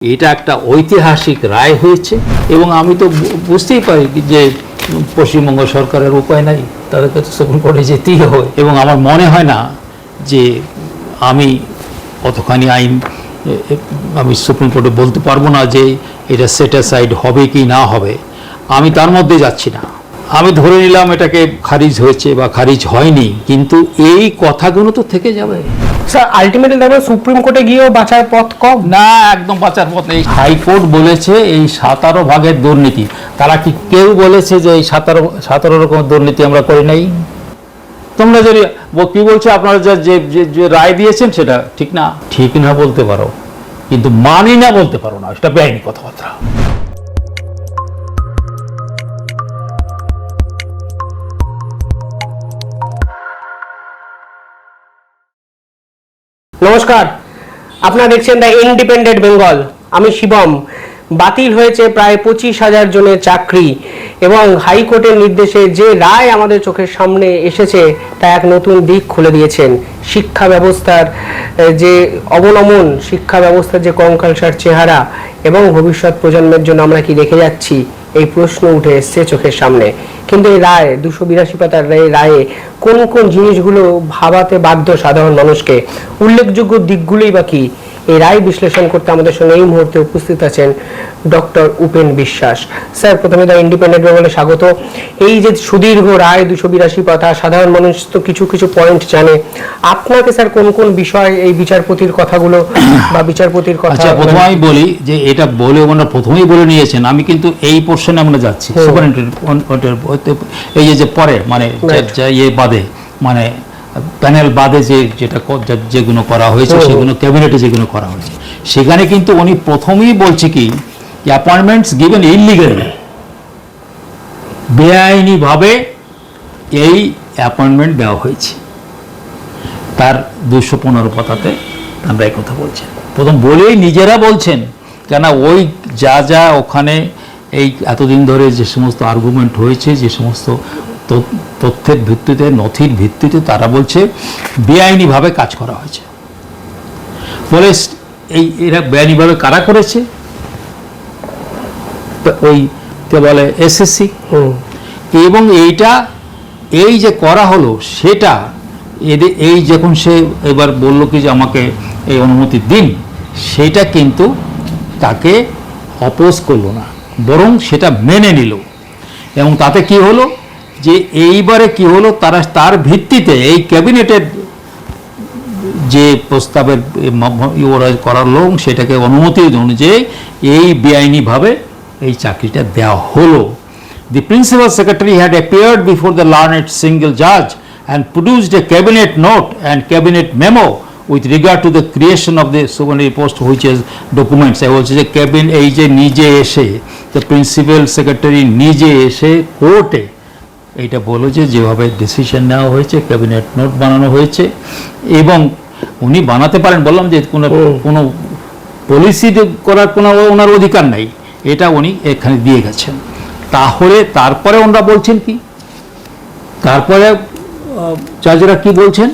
এটা একটা ঐতিহাসিক রায় হয়েছে এবং আমি তো বুঝতেই পারি যে পশ্চিমবঙ্গ সরকারের উপায় নাই, তাদেরকে তো সুপ্রিম কোর্টে যেতেই হয় এবং আমার মনে হয় না যে আমি কতখানি আইন আমি সুপ্রিম কোর্টে বলতে পারবো না যে এটা সেট অ্যাসাইড হবে কি না হবে, আমি তার মধ্যে যাচ্ছি না। আমি ধরে নিলাম এটাকে খারিজ হয়েছে বা খারিজ হয়নি, কিন্তু এই কথাগুলো তো থেকে যাবে। স্যার আলটিমেটলি দেখবেন সুপ্রিম কোর্টে গিয়েও বাঁচার পথ কম না, একদম বাঁচার পথ নেই। হাইকোর্ট বলেছে এই 17 ভাগের দুর্নীতি, তারা কি কেউ বলেছে যে এই 17 রকম দুর্নীতি আমরা করি নাই? তোমরা যদি কি বলছো আপনারা যে রায় দিয়েছেন সেটা ঠিক না, ঠিক না বলতে পারো কিন্তু মানি না বলতে পারো না, সেটা বেআইনি কথাবার্তা। নমস্কার, আপনারা দেখছেন দ্য ইন্ডিপেন্ডেন্ট বেঙ্গল। আমি শিবম। বাতিল হয়েছে প্রায় 25,000 জনের চাকরি এবং হাইকোর্টের নির্দেশে যে রায় আমাদের চোখের সামনে এসেছে তা এক নতুন দিক খুলে দিয়েছেন। শিক্ষা ব্যবস্থার যে অবনমন, শিক্ষা ব্যবস্থার যে কঙ্কালসার চেহারা এবং ভবিষ্যৎ প্রজন্মের জন্য আমরা কি রেখে যাচ্ছি, এই প্রশ্ন উঠে এসছে চোখের সামনে। কিন্তু এই রায় 282 পাতার রায়ে কোন কোন জিনিসগুলো ভাবাতে বাধ্য সাধারণ মানুষকে, উল্লেখযোগ্য দিকগুলোই বা কি, এই রায় বিশ্লেষণ করতে আমাদের সঙ্গে এই মুহূর্তে উপস্থিত আছেন ডক্টর উপেন বিশ্বাস। স্যার, প্রথমে দ্য ইন্ডিপেন্ডেন্ট বেঙ্গলে স্বাগত। এই যে সুদীর্ঘ রায় 282 পাতা, সাধারণ মানুষ তো কিছু কিছু পয়েন্ট জানে, আপনাকে স্যার কোন কোন বিষয় এই বিচারপতির কথাগুলো বা বিচারপতির কথা? আচ্ছা, প্রথমেই বলি যে এটা বলে ওনারা প্রথমেই বলে নিয়েছেন, আমি কিন্তু এই পোর্শনে আমরা যাচ্ছি। এই যে পরে মানে ইয়ে বাদে মানে প্যানেল বাদে যেগুলো করা হয়েছে, সেগুলো ক্যাবিনেটে যেগুলো করা হয়েছে, সেখানে কিন্তু উনি প্রথমেই বলছে কি অ্যাপয়েন্টমেন্টস গিভেন ইললিগালি, বেআইনিভাবে এই অ্যাপয়েন্টমেন্ট দেওয়া হয়েছে। তার 215 পাতাতে আমরা এই কথা বলছি। প্রথম বলেই নিজেরা বলছেন, কেন ওই যা ওখানে এই এতদিন ধরে যে সমস্ত আর্গুমেন্ট হয়েছে, যে সমস্ত তথ্যের ভিত্তিতে, নথির ভিত্তিতে তারা বলছে বেআইনিভাবে কাজ করা হয়েছে। বলে এরা বেআইনিভাবে কারা করেছে? ওই কে বলে এসএসসি। এবং এই যে করা হলো সেটা এই যখন সে এবার বলল কি যে আমাকে এই অনুমতি দিন, সেটা কিন্তু তাকে অপোজ করলো না, বরং সেটা মেনে নিল। এবং তাতে কি হলো যে এইবারে কি হলো, তার ভিত্তিতে এই ক্যাবিনেটের যে প্রস্তাবের করালো সেটাকে অনুমতি অনুযায়ী এই বেআইনিভাবে এই চাকরিটা দেওয়া হলো। The principal secretary had appeared before the learned single judge and produced a cabinet note and cabinet memo with regard to the creation of the supernumerary post, which is documents. I বলছি যে এই যে নিজে এসে the principal secretary নিজে এসে কোর্টে এইটা বলো যে যেভাবে ডিসিশন নেওয়া হয়েছে, ক্যাবিনেট নোট বানানো হয়েছে, এবং উনি বানাতে পারেন, বললাম যে কোনো পলিসি করার কোনো ওনার অধিকার নাই, এটা উনি এখানে দিয়ে গেছেন। তাহলে তারপরে ওনারা বলছেন কি, তারপরে জাজরা কি বলছেন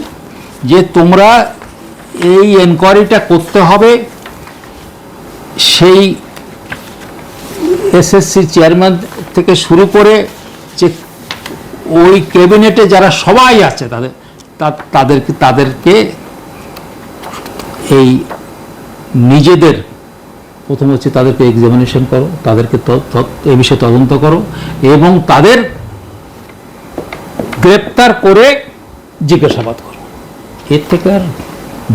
যে তোমরা এই এনকোয়ারিটা করতে হবে সেই এসএসসি চেয়ারম্যান থেকে শুরু করে যে ওই ক্যাবিনেটে যারা সবাই আছে তাদেরকে এই নিজেদের প্রথম হচ্ছে তাদেরকে এক্সামিনেশন করো, তাদেরকে এই বিষয়ে তদন্ত করো এবং তাদের গ্রেপ্তার করে জিজ্ঞাসাবাদ করো। এর থেকে আর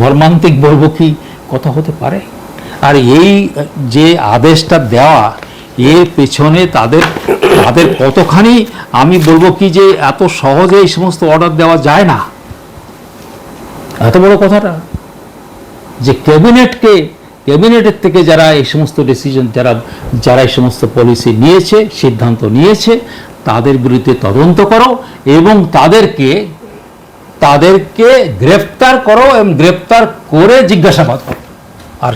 মর্মান্তিক বলবো কি কথা হতে পারে? আর এই যে আদেশটা দেওয়া, এর পেছনে তাদের কতখানি, আমি বলবো কি যে এত সহজে এই সমস্ত অর্ডার দেওয়া যায় না। এত বড় কথাটা যে ক্যাবিনেটের থেকে যারা এই সমস্ত ডিসিশন, যারা এই সমস্ত পলিসি নিয়েছে, সিদ্ধান্ত নিয়েছে, তাদের বিরুদ্ধে তদন্ত করো এবং তাদেরকে গ্রেফতার করো এবং গ্রেফতার করে জিজ্ঞাসাবাদ করো। আর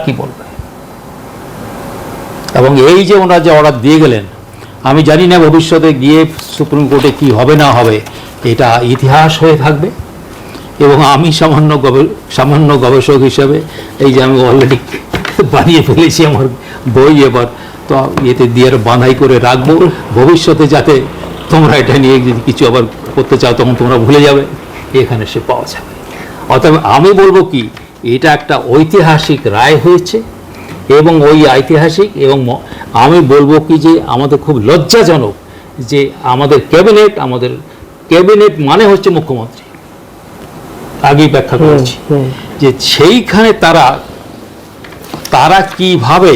কি বলবে? এবং এই যে ওনারা যে অর্ডার দিয়ে গেলেন, আমি জানি না ভবিষ্যতে গিয়ে সুপ্রিম কোর্টে কি হবে না হবে, এটা ইতিহাস হয়ে থাকবে। এবং আমি সামান্য গবেষক হিসাবে এই যে আমি অলরেডি বানিয়ে ফেলেছি আমার বই, এবার তো এতে দিয়ে আরো বাঁধাই করে রাখবো, ভবিষ্যতে যাতে তোমরা এটা নিয়ে যদি কিছু আবার করতে চাও তখন তোমরা ভুলে যাবে, এখানে সে পাওয়া যাবে। অতএব আমি বলবো কি, এটা একটা ঐতিহাসিক রায় হয়েছে এবং ওই ঐতিহাসিক, এবং আমি বলবো কি যে আমাদের খুব লজ্জাজনক যে আমাদের ক্যাবিনেট মানে হচ্ছে মুখ্যমন্ত্রী, আগেই ব্যাখ্যা করেছি, যে সেইখানে তারা কিভাবে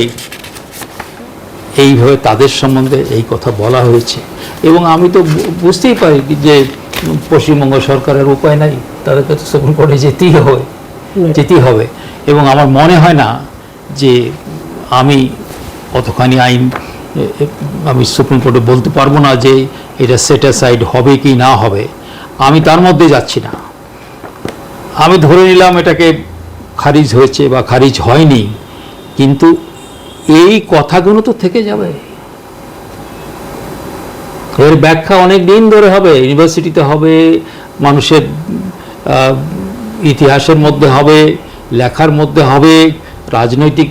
এইভাবে তাদের সম্বন্ধে এই কথা বলা হয়েছে। এবং আমি তো বুঝতেই পারি যে পশ্চিমবঙ্গ সরকারের উপায় নাই, তাদেরকে তো সুপ্রিম কোর্টে যেতেই হবে। এবং আমার মনে হয় না যে আমি অতখানি আইন আমি সুপ্রিম কোর্টে বলতে পারবো না যে এটা সেট অ্যাসাইড হবে কি না হবে, আমি তার মধ্যে যাচ্ছি না। আমি ধরে নিলাম এটাকে খারিজ হয়েছে বা খারিজ হয়নি, কিন্তু এই কথাগুলো তো থেকে যাবে, এর ব্যাখ্যা অনেক দিন ধরে হবে, ইউনিভার্সিটিতে হবে, মানুষের ইতিহাসের মধ্যে হবে, লেখার মধ্যে হবে, রাজনৈতিক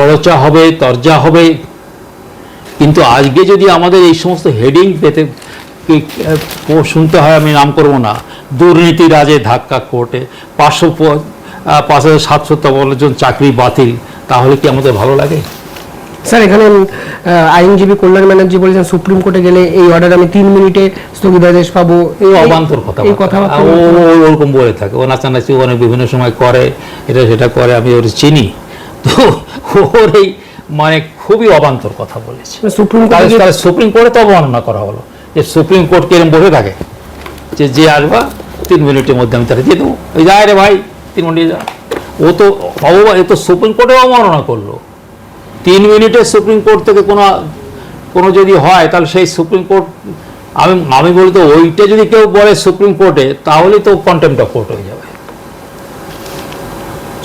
করচা হবে, তরজা হবে। কিন্তু আজকে যদি আমাদের এই সমস্ত হেডিং পেতে শুনতে হয়, আমি নাম করব না, দুর্নীতি রাজে ধাক্কা কোর্টে 5,753 জন চাকরি বাতিল, তাহলে কি আমাদের ভালো লাগে? স্যার, এখানে আইনজীবী কল্যাণ ব্যানার্জি বলেছেন সুপ্রিম কোর্টে গেলে এই অর্ডার আমি 3 মিনিটে স্থগিতাদেশ পাবো, এই অবান্তর কথা ওরকম বলে থাকে, ও নাচানাচি অনেক বিভিন্ন সময় করে, এটা সেটা করে, আমি ওর চিনি, তো ওর এই মানে খুবই অবান্তর কথা বলেছে। সুপ্রিম কোর্টে তো অবমাননা করা হলো, যে সুপ্রিম কোর্ট কিরম বসে থাকে যে আসবা 3 মিনিটের মধ্যে আমি তাকে দিয়ে দেবো, ওই যায় রে ভাই 3 মিনিটে যা, ও তো সুপ্রিম কোর্টে অবমাননা করলো। 3 মিনিটে সুপ্রিম কোর্ট থেকে কোনো যদি হয়, তাহলে সেই সুপ্রিম কোর্ট আমি বলি তো ওইটা যদি কেউ বলে সুপ্রিম কোর্টে, তাহলে তো কন্টেম্পট অফ কোর্ট হয়ে যাবে।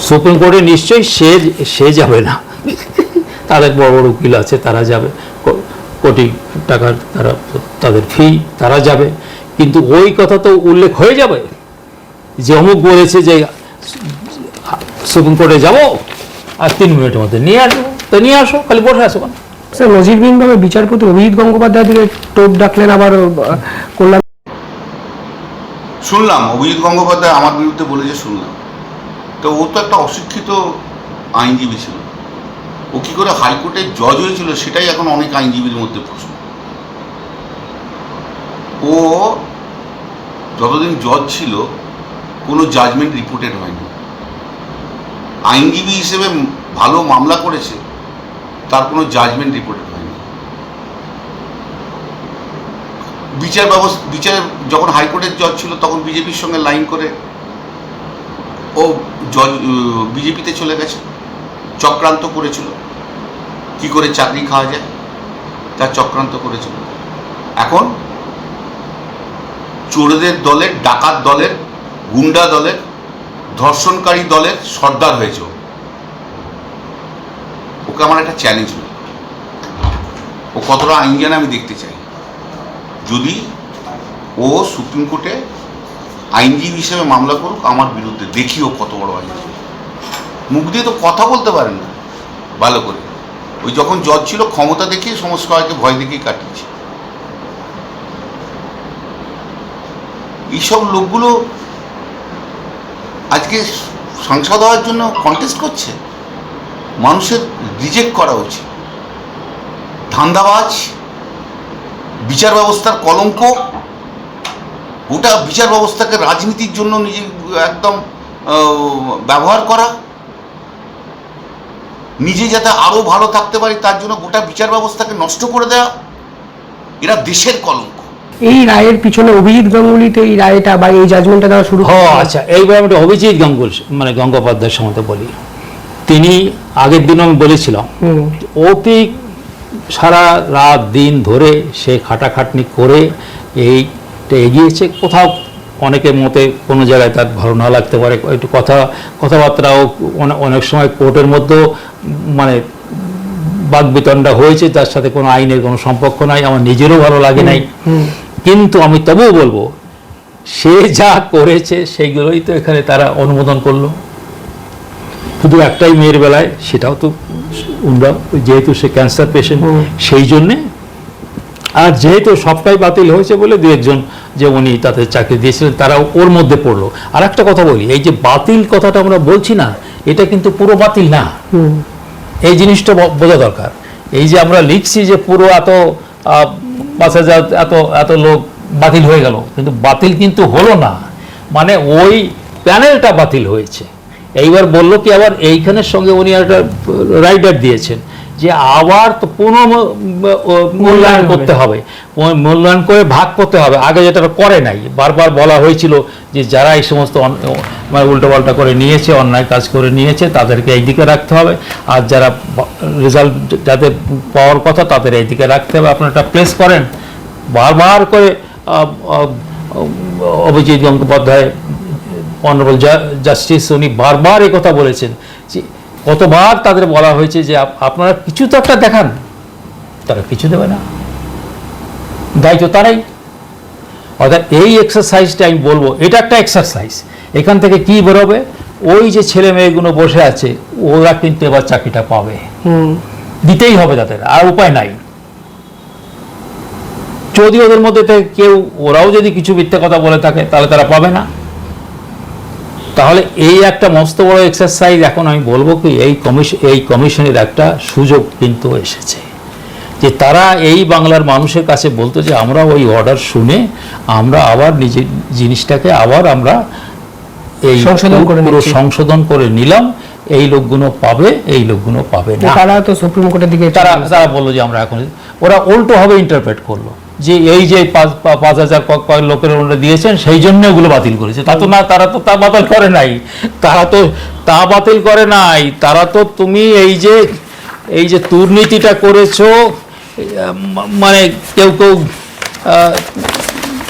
সুপ্রিম কোর্টে নিশ্চয়ই সে যাবে না, তাদের বড় বড় উকিল আছে, তারা যাবে, কোটি টাকার তাদের ফি, তারা যাবে, কিন্তু ওই কথা তো উল্লেখ হয়ে যাবে যে অমুক বলেছে যে সুপ্রিম কোর্টে যাবো আর 3 মিনিটের মধ্যে নিয়ে আসবো, তো নিয়ে আসো, খালি বসে আসো কেন? স্যার, নজিরবিহীনভাবে বিচারপতি অভিজিৎ গঙ্গোপাধ্যায় দিকে টোপ ডাকলেন, আবার কল্যাণ শুনলাম অভিজিৎ গঙ্গোপাধ্যায় আমার বিরুদ্ধে বলেছে, শুনলাম। তো ও তো একটা অশিক্ষিত আইনজীবী ছিল, ও কী করে হাইকোর্টের জজ হয়েছিল সেটাই এখন অনেক আইনজীবীর মধ্যে প্রশ্ন। ও যতদিন জজ ছিল কোনো জাজমেন্ট রিপোর্টেড হয়নি, আইনজীবী হিসেবে ভালো মামলা করেছে, তার কোনো জাজমেন্ট রিপোর্টেড হয়নি। বিচার যখন হাইকোর্টের জজ ছিল তখন বিজেপির সঙ্গে লাইন করে ও জজ বিজেপিতে চলে গেছে, চক্রান্ত করেছিল কি করে চাকরি খাওয়া যায়, তার চক্রান্ত করেছিল। এখন চোরদের দলের, ডাকাত দলের, গুন্ডা দলের, ধর্ষণকারী দলের সর্দার হয়েছে। ওকে আমার একটা চ্যালেঞ্জ, ও কতটা আইন জানে আমি দেখতে চাই। যদি ও সুপ্রিম কোর্টে আইনজীবী হিসেবে মামলা করুক আমার বিরুদ্ধে, দেখি ও কত বড় আইনজীবী। মুখ দিয়ে তো কথা বলতে পারেন না ভালো করে, ওই যখন জজ ছিল ক্ষমতা দেখিয়ে সমস্ত সবাইকে ভয় দেখিয়ে কাটিয়েছে। এইসব লোকগুলো আজকে সাংসদ হওয়ার জন্য কন্টেস্ট করছে, মানুষের রিজেক্ট করা উচিত। ধান্দাবাজ, বিচার ব্যবস্থার কলঙ্ক, গোটা বিচার ব্যবস্থাকে রাজনীতির জন্য নিজে একদম ব্যবহার করা, নিজে যাতে আরও ভালো থাকতে পারি তার জন্য গোটা বিচার ব্যবস্থাকে নষ্ট করে দেওয়া, এরা দেশের কলঙ্ক। এই রায়ের পিছনে অভিজিৎ গাঙ্গুলিতে এই রায়টা বা এই জাজমেন্টটা দেওয়া শুরু। আচ্ছা, এইবার আমি অভিজিৎ গঙ্গোপাধ্যায়ের সম্বন্ধে বলি। তিনি আগের দিন আমি বলেছিলাম অতি সারা রাত দিন ধরে সে খাটাখাটনি করে এইটা এগিয়েছে। কোথাও অনেকের মতে কোনো জায়গায় তার ভালো না লাগতে পারে, একটু কথাবার্তাও অনেক সময় কোর্টের মধ্যেও মানে বাগবিতণ্ডা হয়েছে, তার সাথে কোনো আইনের কোনো সম্পর্ক নাই, আমার নিজেরও ভালো লাগে নাই। কিন্তু আমি তবুও বলবো সে যা করেছে সেইগুলোই তো এখানে তারা অনুমোদন করলো। শুধু একটাই মেয়ের বেলায়, সেটাও তো আমরা যেহেতু সে ক্যান্সার পেশেন্ট সেই জন্যে, আর যেহেতু সবটাই বাতিল হয়েছে বলে দু একজন যে উনি তাদের চাকরি দিয়েছিলেন তারা ওর মধ্যে পড়লো। আর একটা কথা বলি, এই যে বাতিল কথাটা আমরা বলছি না, এটা কিন্তু পুরো বাতিল না, এই জিনিসটা বোঝা দরকার। এই যে আমরা লিখছি যে পুরো এত 5,000 এত লোক বাতিল হয়ে গেল, কিন্তু বাতিল কিন্তু হলো না, মানে ওই প্যানেলটা বাতিল হয়েছে। এইবার বললো কি, আবার এইখানের সঙ্গে উনি একটা রাইডার দিয়েছেন যে আবার তো মূল্যায়ন করতে হবে, মূল্যায়ন করে ভাগ করতে হবে। আগে যেটা করে নাই, বারবার বলা হয়েছিল যে যারা এই সমস্ত মানে উল্টোপাল্টা করে নিয়েছে, অন্যায় কাজ করে নিয়েছে, তাদেরকে এই দিকে রাখতে হবে, আর যারা রেজাল্ট যাদের পাওয়ার কথা তাদের এই দিকে রাখতে হবে। আপনারা একটা প্লেস করেন, বারবার করে অভিজিৎ গঙ্গোপাধ্যায় অনারেবল জাস্টিস উনি বারবার এই কথা বলেছেন যে কতবার তাদের বলা হয়েছে যে আপনারা কিছু তো একটা দেখান, তারা কিছু দেবে না, দায়িত্ব তারাই। অর্থাৎ এই এক্সারসাইজটা আমি বলবো, এটা একটা এক্সারসাইজ। এখান থেকে কি বেরোবে, ওই যে ছেলে মেয়েগুলো বসে আছে ওরা কিন্তু এবার চাকরিটা পাবে, দিতেই হবে তাদের, আর উপায় নাই। যদি ওদের মধ্যে থেকে কেউ, ওরাও যদি কিছু মিথ্যে কথা বলে থাকে তাহলে তারা পাবে না। তাহলে এই একটা মস্ত বড় এক্সারসাইজ। এখন আমি বলবো কি, এই কমিশনের একটা সুযোগ কিন্তু এসেছে যে তারা এই বাংলার মানুষের কাছে বলতো যে আমরা ওই অর্ডার শুনে আমরা আবার নিজের জিনিসটাকে আবার আমরা এই সংশোধন করে নিলাম, এই লোকগুলো পাবে, এই লোকগুলো পাবে না। তারা তো সুপ্রিম কোর্টের দিকে তারা বললো যে আমরা এখন, ওরা উল্টো ভাবে ইন্টারপ্রেট করলো যে এই যে 5,000 লোকের ওরা দিয়েছেন সেই জন্য ওগুলো বাতিল করেছে। তা তো না, তারা তো তা বাতিল করে নাই, তারা তো তা বাতিল করে নাই, তারা তো তুমি এই যে দুর্নীতিটা করেছো, মানে কেউ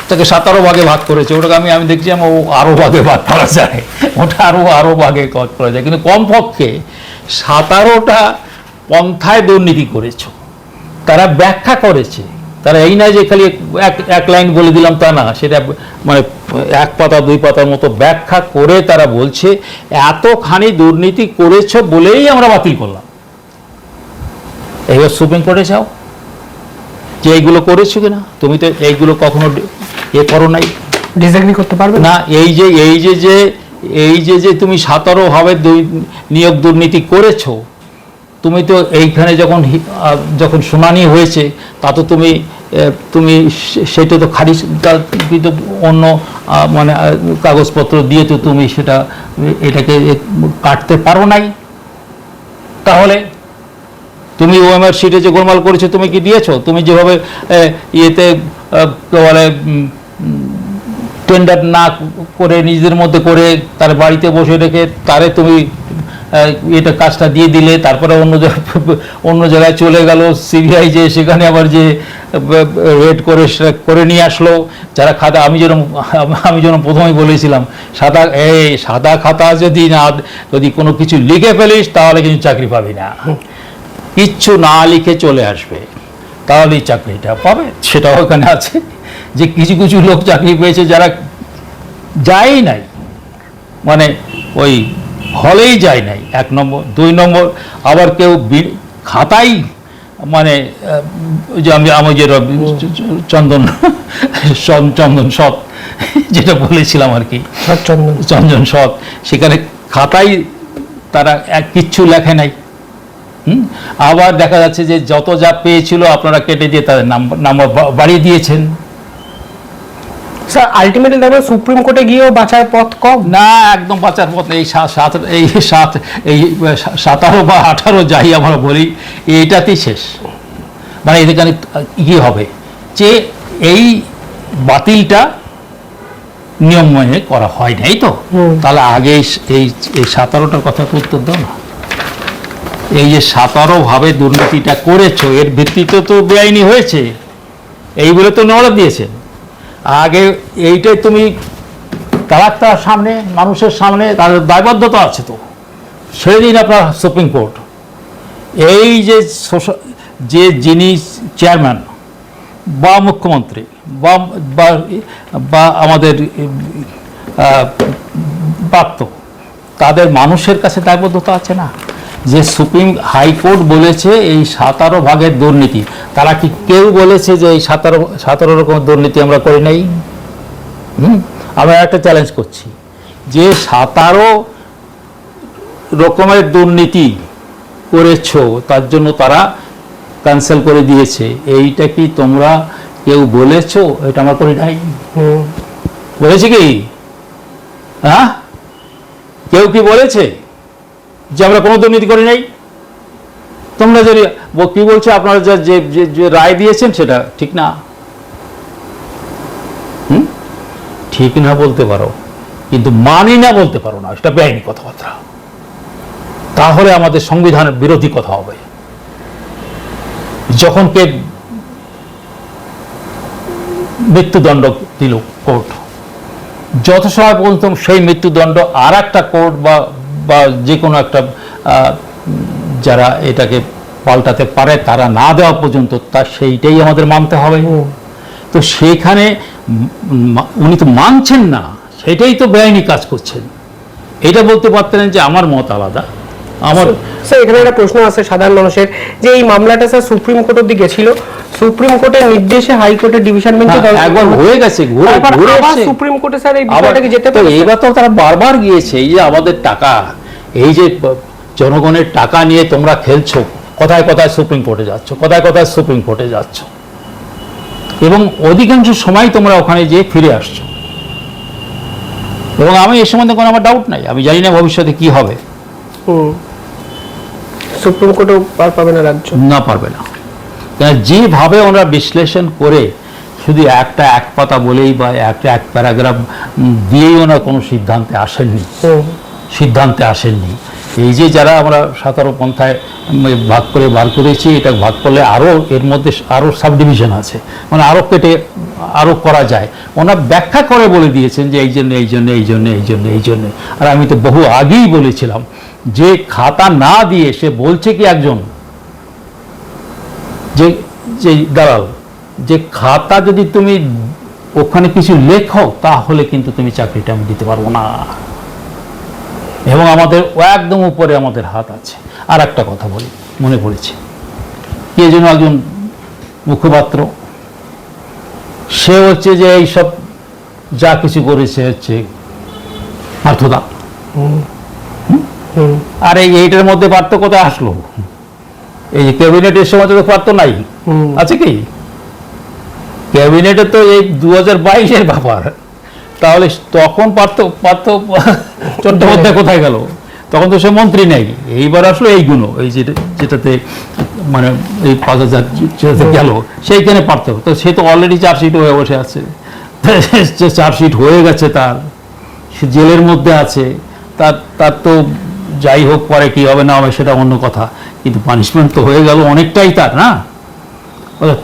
তাকে 17 ভাগে ভাগ করেছে, ওটাকে আমি দেখছি ও আরো ভাগে ভাগ করা যায়, ওটা আরো ভাগে ভাগ করা যায়, কিন্তু কমপক্ষে 17টা পন্থায় দুর্নীতি করেছো, তারা ব্যাখ্যা করেছে। তারা এই নয় যে খালি এক লাইন বলে দিলাম তা না, সেটা মানে 1 পাতা 2 পাতার মতো ব্যাখ্যা করে তারা বলছে এতখানি দুর্নীতি করেছো বলেই আমরা বাতিল করলাম। এবার সুপ্রিম কোর্টে যাও যে এইগুলো করেছো কিনা, তুমি তো এইগুলো কখনো করো নাই, ডিসএগ্রি করতে পারবে না। এই যে তুমি 17 ভাবে নিয়োগ দুর্নীতি করেছো, তুমি তো এইখানে যখন শুনানি হয়েছে তা তো তুমি সেটা তো খারিজ, কিন্তু অন্য মানে কাগজপত্র দিয়ে তো তুমি এটাকে কাটতে পারো নাই। তাহলে তুমি ওএমআর শিটে যে গোলমাল করেছো তুমি কি দিয়েছো? তুমি যেভাবে ইয়েতে বলে টেন্ডার না করে নিজেদের মধ্যে করে তার বাড়িতে বসে রেখে তারে তুমি এটা কাজটা দিয়ে দিলে, তারপরে অন্য জায়গায় চলে গেল সিবিআই, যে সেখানে আবার যে রেড করে নিয়ে আসলো যারা খাতা। আমি যেন প্রথমেই বলেছিলাম, সাদা খাতা যদি কোনো কিছু লিখে ফেলিস তাহলে কিন্তু চাকরি পাবি না, কিচ্ছু না লিখে চলে আসবে তাহলেই চাকরিটা পাবে। সেটাও ওখানে আছে যে কিছু কিছু লোক চাকরি পেয়েছে যারা যায়ই নাই, মানে ওই হলেই যায় নাই, 1 নম্বর। 2 নম্বর, আবার কেউ খাতাই মানে যে আমি যে চন্দন সৎ যেটা বলেছিলাম আর কি, চন্দন সৎ, সেখানে খাতাই তারা কিচ্ছু লেখে নাই। আবার দেখা যাচ্ছে যে যত যা পেয়েছিল আপনারা কেটে দিয়ে তাদের নাম্বার বাড়িয়ে দিয়েছেন। স্যার আলটিমেটলি দেখবেন সুপ্রিম কোর্টে গিয়েও বাঁচার পথ কম না, একদম বাঁচার পথ এই 17 বা 18 যাই আমরা বলি, এইটাতেই শেষ। মানে এখানে কি হবে যে এই বাতিলটা নিয়ম মেনে করা হয় নাই, তো তাহলে আগে এই 17টার কথা উত্তর দাও না। এই যে 17 ভাবে দুর্নীতিটা করেছো, এর ভিত্তিতে তো বেআইনি হয়েছে, এই বলে তো নড়া দিয়েছেন। আগে এইটাই তুমি তার সামনে, মানুষের সামনে তাদের দায়বদ্ধতা আছে, তো ছেড়ে দিন আপনার সুপ্রিম কোর্ট। এই যে যিনি চেয়ারম্যান বা মুখ্যমন্ত্রী বা বা বা আমাদের প্রাপ্ত, তাদের মানুষের কাছে দায়বদ্ধতা আছে না? যে সুপ্রিম হাইকোর্ট বলেছে এই 17 দুর্নীতি, তারা কি কেউ বলেছে যে এই 17 রকমের দুর্নীতি আমরা করি নাই? আমরা একটা চ্যালেঞ্জ করছি যে 17 রকমের দুর্নীতি করেছো, তার জন্য তারা ক্যান্সেল করে দিয়েছে। এইটা কি তোমরা কেউ বলেছো এটা আমরা করি নাই? বলেছে কি? হ্যাঁ, কেউ কি বলেছে যে আমরা কোনো দুর্নীতি করি নাই? তোমরা যদি কি বলছো, আপনারা যে রায় দিয়েছেন সেটা ঠিক না। ঠিক না বলতে পারো, কিন্তু মানি না বলতে পারো না, সেটা বেআইনি কথাবার্তা। তাহলে আমাদের সংবিধানের বিরোধী কথা হবে। যখন কে মৃত্যুদণ্ড দিল কোর্ট, যত সময় পর্যন্ত সেই মৃত্যুদণ্ড আর একটা কোর্ট বা যে কোনো একটা যারা এটাকে পাল্টাতে পারে তারা না দেওয়া পর্যন্ত তা সেইটাই আমাদের মানতে হবে। তো সেখানে উনি তো মানছেন না, সেটাই তো বেআইনি কাজ করছেন। এটা বলতে পারতেন যে আমার মত আলাদা। আমার স্যার এখানে একটা প্রশ্ন আছে সাধারণ মানুষের, যে এই মামলাটা স্যার সুপ্রিম কোর্ট অব্দি গেছিল, সুপ্রিম কোর্টের নির্দেশে হাইকোর্টের ডিভিশন বেঞ্চে একবার হয়ে গেছে, ঘুরে এসে সুপ্রিম কোর্টে স্যার এই বিষয়টা কি যেতে পারে? এবার তো তারা বারবার গিয়েছে। এই যে আমাদের টাকা, এই যে জনগণের টাকা নিয়ে তোমরা খেলছো, কথায় কথায় সুপ্রিম কোর্টে যাচ্ছ, কথায় কথায় সুপ্রিম কোর্টে যাচ্ছ, এবং অধিকাংশ সময় তোমরা ওখানে যেয়ে ফিরে আসছো। এবং আমি এ সম্বন্ধে কোনো আমার ডাউট নাই, আমি জানি না ভবিষ্যতে কি হবে। সুপ্রিম কোর্টও পার পাবে না রাজ্য, না পারবে না। যেভাবে ওনারা বিশ্লেষণ করে শুধু এক পাতা বলেই বা এক প্যারাগ্রাফ দিয়েই ওনারা কোনো সিদ্ধান্তে আসেননি। এই যে যারা আমরা 17 পন্থায় ভাগ করে বার করেছি, এটা ভাগ করলে আরও এর মধ্যে আরও সাব ডিভিশন আছে, মানে আরও কেটে আরও করা যায়। ওনারা ব্যাখ্যা করে বলে দিয়েছেন যে এই জন্য এই জন্য এই জন্য এই জন্য এই জন্য। আর আমি তো বহু আগেই বলেছিলাম যে খাতা না দিয়ে সে বলছে কি একজন যে দালাল, যে খাতা যদি তুমি ওখানে কিছু লেখো তাহলে কিন্তু তুমি চাকরিটা আমি দিতে পারবো না, এবং আমাদের একদম উপরে আমাদের হাত আছে। আর একটা কথা বলি, মনে পড়েছে, কে যেন একজন মুখপাত্র, সে হচ্ছে যে এইসব যা কিছু করেছে হচ্ছে পার্থদা। আর এইটার মধ্যে পার্থক্যতা আসলো, এই যে ক্যাবিনেটের সময় তো পার্থ নাই, আছে কি? ক্যাবিনেটে তো এই 2022-এর ব্যাপার, তাহলে তখন পার্থ চট্টোপাধ্যায় কোথায় গেল? তখন তো সে মন্ত্রী নেই। এইবার আসলো এইগুলো, এই যেটাতে মানে এই 5000 গেল, সেইখানে পার্থ, তো সে তো অলরেডি চার্জশিট হয়ে বসে আছে, চার্জশিট হয়ে গেছে, তার সে জেলের মধ্যে আছে, তার তো যাই হোক পরে কি হবে না হবে সেটা অন্য কথা, কিন্তু পানিশমেন্ট তো হয়ে গেল অনেকটাই তার, না?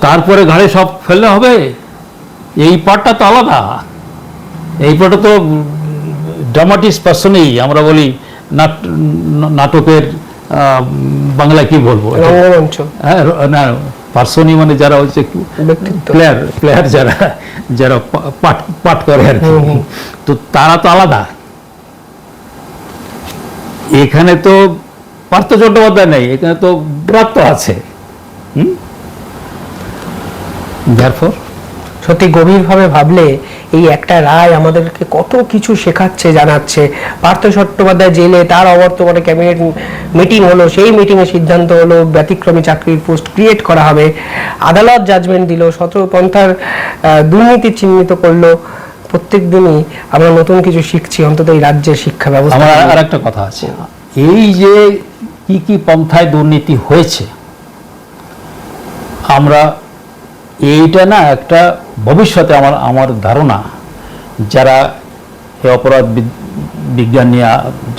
তারপরে ঘাড়ে সব ফেললে হবে? এই পার্টটা তো আলাদা, এই পার্টটা তো ড্রামাটিস্ট পার্সনেই, আমরা বলি নাটকের বাংলায় কি বলবো, হ্যাঁ না, পার্সনই মানে যারা হচ্ছে প্লেয়ার যারা পাঠ করে আর কি, তো তারা তো আলাদা। এখানে তো পার্থ চট্টোপাধ্যায় নেই, এখানে তো ব্রাত্য আছে। সত্যি গভীরভাবে ভাবলে এই একটা রায় আমাদেরকে কত কিছু শেখাচ্ছে, জানাচ্ছে। পার্থ চট্টোপাধ্যায় জেলে, তার অবর্তমানে ক্যাবিনেট মিটিং হলো, সেই মিটিংয়ে সিদ্ধান্ত হলো ব্যতিক্রমী চাকরির পোস্ট ক্রিয়েট করা হবে, আদালত জাজমেন্ট দিল, 17 পন্থার দুর্নীতি চিহ্নিত করলো। প্রত্যেক দিনই আমরা নতুন কিছু শিখছি, অন্তত এই রাজ্যের শিক্ষা ব্যবস্থা। আমার আর একটা কথা আছে, এই যে কি কি পন্থায় দুর্নীতি হয়েছে, আমরা এইটা না একটা ভবিষ্যতে আমার ধারণা, যারা এই অপরাধ বিজ্ঞান নিয়ে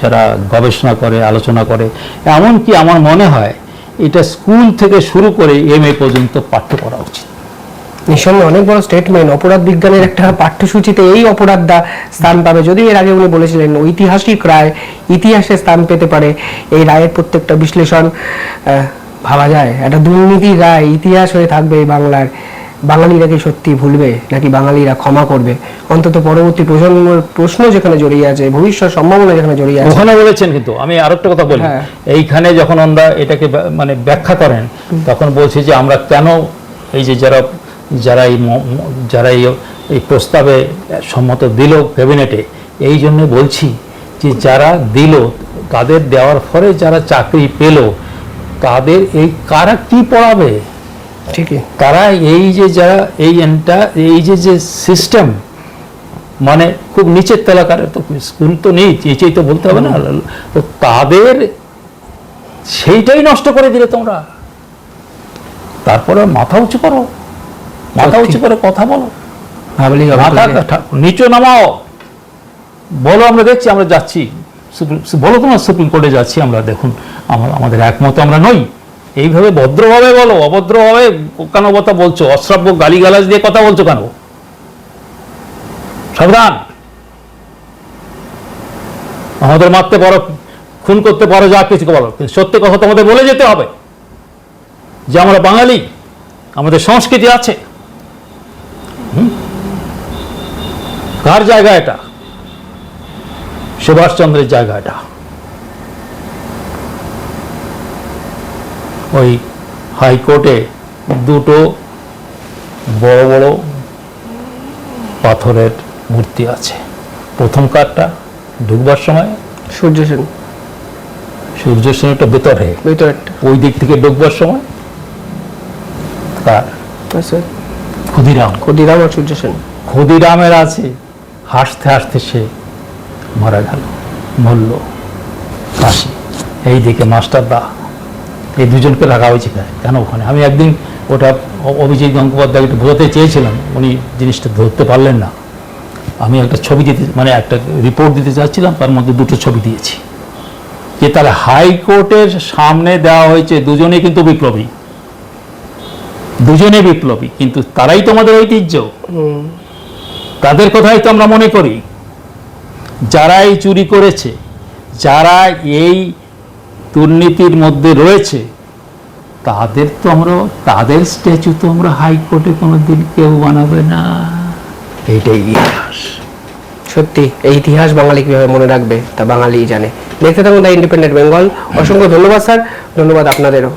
যারা গবেষণা করে, আলোচনা করে, এমনকি আমার মনে হয় এটা স্কুল থেকে শুরু করে MA পর্যন্ত পাঠ্য করা উচিত। নিঃসন্দেহে অনেক বড় স্টেটমেন্ট। অপরাধ বিজ্ঞানের একটা পাঠ্যসূচিতে এই অপরাধটা স্থান পাবে, যদিও এর আগে উনি বলেছিলেন ঐতিহাসিক রায় ইতিহাসে স্থান পেতে পারে। এই রায়ের প্রত্যেকটা বিশ্লেষণ ভাবা যায়, একটা দুর্নীতির রায় ইতিহাস হয়ে থাকবে এই বাংলার। বাঙালিরা কি সত্যি ভুলবে নাকি বাঙালিরা ক্ষমা করবে? অন্তত পরবর্তী প্রজন্মের প্রশ্ন যেখানে জড়িয়ে আছে, ভবিষ্যৎ সম্ভাবনা যেখানে জড়িয়ে আছে। ওখানে বলেছেন, কিন্তু আমি আরেকটা কথা বলি, হ্যাঁ। এইখানে যখন আমরা এটাকে মানে ব্যাখ্যা করেন তখন বলছি যে আমরা কেন এই যে যারা এই প্রস্তাবে সম্মত দিল ক্যাবিনেটে, এই জন্য বলছি যে যারা দিল তাদের দেওয়ার ফলে যারা চাকরি পেল তাদের এই কারা কি পড়াবে? ঠিকই। তারা এই যে যারা এই যে সিস্টেম, মানে খুব নিচের তেলাকার, তো স্কুল তো নেই, চেয়েই তো বলতে হবে না, তো তাদের সেইটাই নষ্ট করে দিলে তোমরা। তারপরে মাথা উঁচু করো, মাথা উঁচু করে কথা বলো, ভাবলেই মাথা নিচু নামাও, বলো আমরা দেখছি, আমরা যাচ্ছি, বলো তোমার সুপ্রিম কোর্টে যাচ্ছি আমরা, দেখুন আমাদের একমত আমরা নই, এইভাবে ভদ্রভাবে বলো। অভদ্রভাবে কেন কথা বলছো? অশ্রাব্য গালিগালাজ দিয়ে কথা বলছো কেন? সাবধান, আমাদের মারতে পারো, খুন করতে পারো, যা কিছু বলো, কিন্তু সত্যি কথা তোমাদের বলে যেতে হবে যে আমরা বাঙালি, আমাদের সংস্কৃতি আছে। কার জায়গা এটা? সুভাষচন্দ্রের জায়গা এটা। ওই হাইকোর্টে দুটো বড় বড় পাথরের মূর্তি আছে। প্রথম কারটা ঢুকবার সময় সূর্য সেনটা ভেতরে, ওই দিক থেকে ঢুকবার সময় কার? ক্ষুদিরাম আর সূর্য সেন। ক্ষুদিরামের আছে, হাসতে হাসতে সে মারা গেল, মরল, কাশি। এই দিকে মাস্টার দা, এই দুজনকে রাখা হয়েছে কেন ওখানে? আমি একদিন ওটা অভিজিৎ গঙ্গোপাধ্যায়কে বোঝাতে চেয়েছিলাম, উনি জিনিসটা ধরতে পারলেন না। আমি একটা ছবি দিতে, মানে একটা রিপোর্ট দিতে চাচ্ছিলাম, তার মধ্যে দুটো ছবি দিয়েছি, যে তাহলে হাইকোর্টের সামনে দেওয়া হয়েছে, দুজনেই কিন্তু বিপ্লবী, দুজনে বিপ্লবী, কিন্তু তারাই তো আমাদের ঐতিহ্য, তাদের কথাই তো আমরা মনে করি। যারা এই চুরি করেছে, যারা এই দুর্নীতির মধ্যে রয়েছে, তাদের তো আমরা, তাদের স্ট্যাচু তো আমরা হাইকোর্টে কোনোদিন কেউ বানাবে না। এইটাই ইতিহাস। সত্যি এই ইতিহাস বাঙালি কিভাবে মনে রাখবে তা বাঙালিই জানে। দেখতে থাকুন দ্য ইন্ডিপেন্ডেন্ট বেঙ্গল। অসংখ্য ধন্যবাদ স্যার, ধন্যবাদ আপনাদেরও।